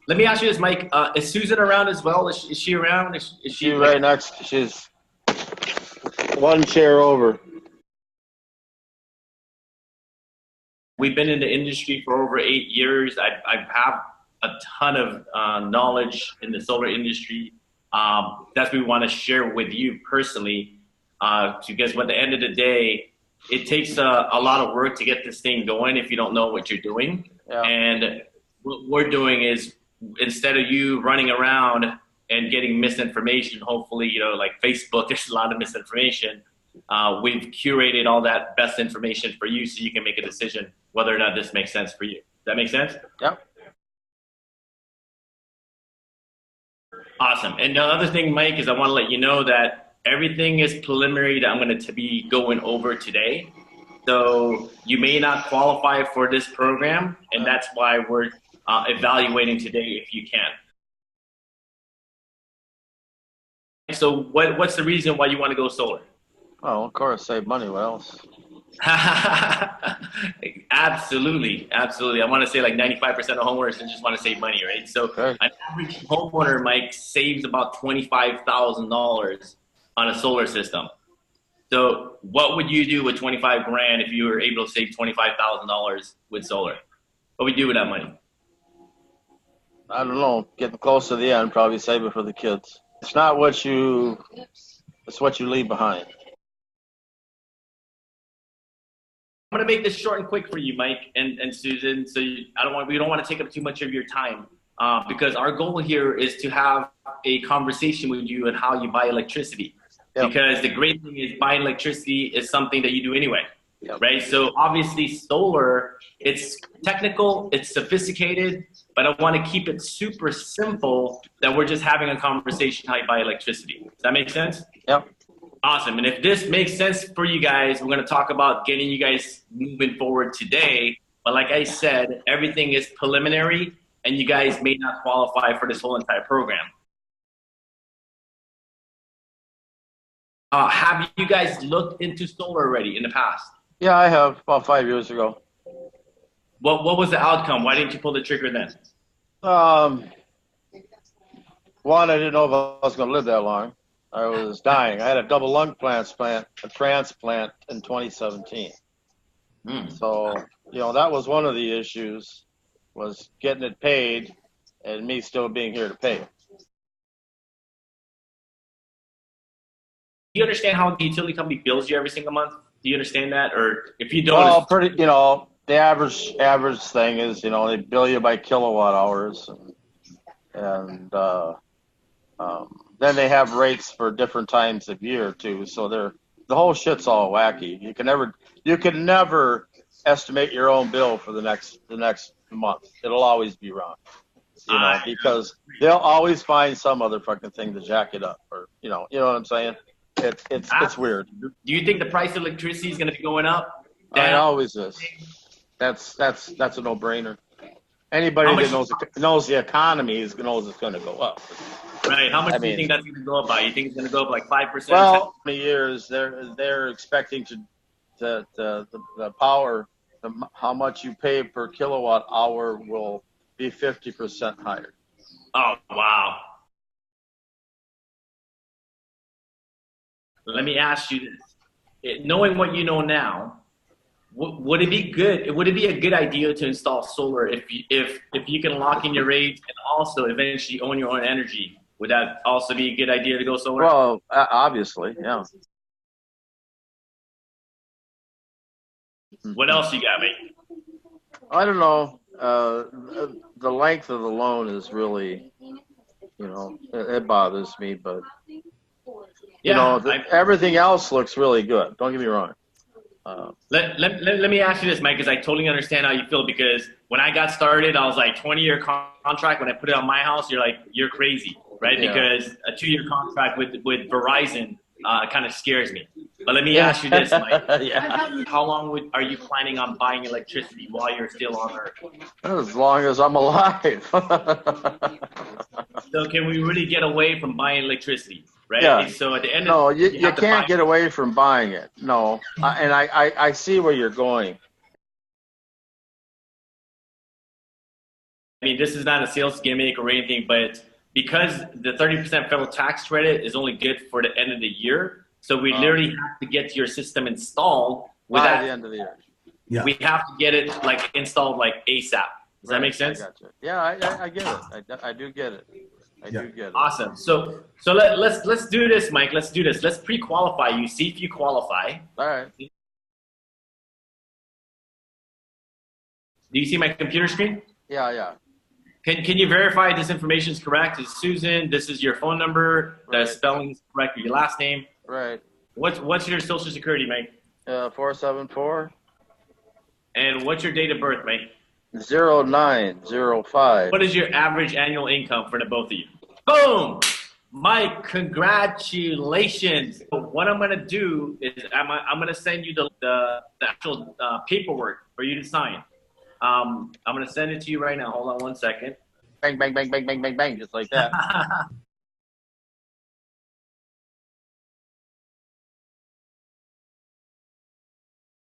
Let me ask you this, Mike. Is Susan around as well? Is she around? Is she She's right next. She's one chair over. We've been in the industry for over 8 years. I have a ton of knowledge in the solar industry. That's what we want to share with you personally. Because at the end of the day, it takes a lot of work to get this thing going if you don't know what you're doing. Yeah. And what we're doing is, instead of you running around and getting misinformation, hopefully, like Facebook, there's a lot of misinformation. We've curated all that best information for you so you can make a decision whether or not this makes sense for you. Does that make sense? Yep. Awesome. And the other thing, Mike, is I want to let you know that everything is preliminary that I'm going to be going over today. So you may not qualify for this program, and that's why we're evaluating today if you can. So what's the reason why you want to go solar? Oh, of course, save money. What else? Absolutely. I want to say like 95% of homeowners just want to save money, right? So Okay. An average homeowner, Mike, saves about $25,000 on a solar system. So what would you do with 25 grand if you were able to save $25,000 with solar? What would you do with that money? I don't know. Getting close to the end, probably save it for the kids. It's not what you, it's what you leave behind. I'm going to make this short and quick for you, Mike and Susan. So we don't want to take up too much of your time because our goal here is to have a conversation with you on how you buy electricity. Yep. Because the great thing is buying electricity is something that you do anyway, yep. Right? So obviously solar, it's technical, it's sophisticated, but I want to keep it super simple that we're just having a conversation how you buy electricity. Does that make sense? Yep. Awesome. And if this makes sense for you guys, we're going to talk about getting you guys moving forward today. But like I said, everything is preliminary and you guys may not qualify for this whole entire program. Have you guys looked into solar already in the past? Yeah, I have, about 5 years ago. What was the outcome? Why didn't you pull the trigger then? One, I didn't know if I was going to live that long. I was dying. I had a double lung transplant in 2017. So, that was one of the issues, was getting it paid and me still being here to pay it. Do you understand how the utility company bills you every single month? Do you understand that? Or if you don't, well, pretty, the average thing is, they bill you by kilowatt hours, and then they have rates for different times of year too. So the whole shit's all wacky. You can never estimate your own bill for the next month. It'll always be wrong, because they'll always find some other fucking thing to jack it up, or you know what I'm saying. It's weird. Do you think the price of electricity is going to be going up? It always is. That's a no-brainer. Anybody that knows the economy knows it's going to go up. Right. How much do you think that's going to go up by? You think it's going to go up like 5%? Well, 20 years they're expecting the power, how much you pay per kilowatt hour will be 50% higher. Oh wow. Let me ask you this: knowing what you know now, would it be good? Would it be a good idea to install solar if you can lock in your rates and also eventually own your own energy? Would that also be a good idea to go solar? Well, obviously, yeah. What else you got, mate? I don't know. The length of the loan is really, it bothers me, but. Everything else looks really good. Don't get me wrong. Let me ask you this, Mike, because I totally understand how you feel. Because when I got started, I was like 20-year contract. When I put it on my house, you're crazy, right? Yeah. Because a 2-year contract with Verizon kind of scares me. But let me ask you this, Mike. Yeah. How long are you planning on buying electricity while you're still on Earth? As long as I'm alive. So can we really get away from buying electricity? Right? Yeah. So at the end no, you can't get away from buying it. No. And I see where you're going. mean, this is not a sales gimmick or anything, but because the 30% federal tax credit is only good for the end of the year, so we literally have to get your system installed by the end of the year. Yeah. We have to get it like installed like ASAP. Does that make sense? I got you. Yeah, I get it. I do get it. I do get it. Awesome. So let's do this, Mike. Let's do this. Let's pre-qualify you. See if you qualify. All right. Do you see my computer screen? Yeah. Can you verify this information is correct? Is Susan? This is your phone number. The spelling is correct. Your last name. Right. What's your social security, Mike? 474. And what's your date of birth, Mike? 0905. What is your average annual income for the both of you? Boom! Mike, congratulations. What I'm going to do is I'm going to send you the actual paperwork for you to sign. I'm going to send it to you right now. Hold on one second. Bang, bang, bang, bang, bang, bang, bang, just like that.